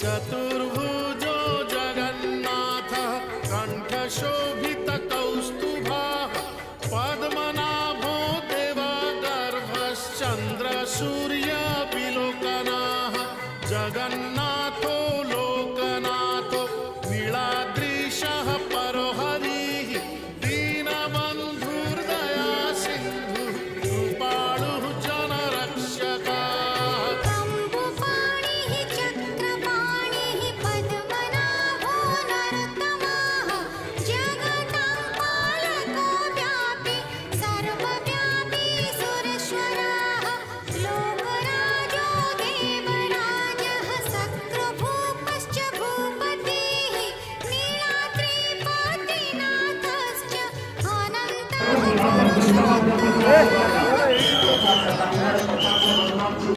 चतुर्भुजो जगन्नाथः कण्ठशोभितकौस्तुभः पद्मनाभो देवगर्भश्चन्द्रसूर्यविलोकनः जगन्नाथो लोकनाथो नीलाद्रिशः परोहरिः दीनबन्धुर्दया सिन्धुः कृपालुः जनरक्षकः Hey!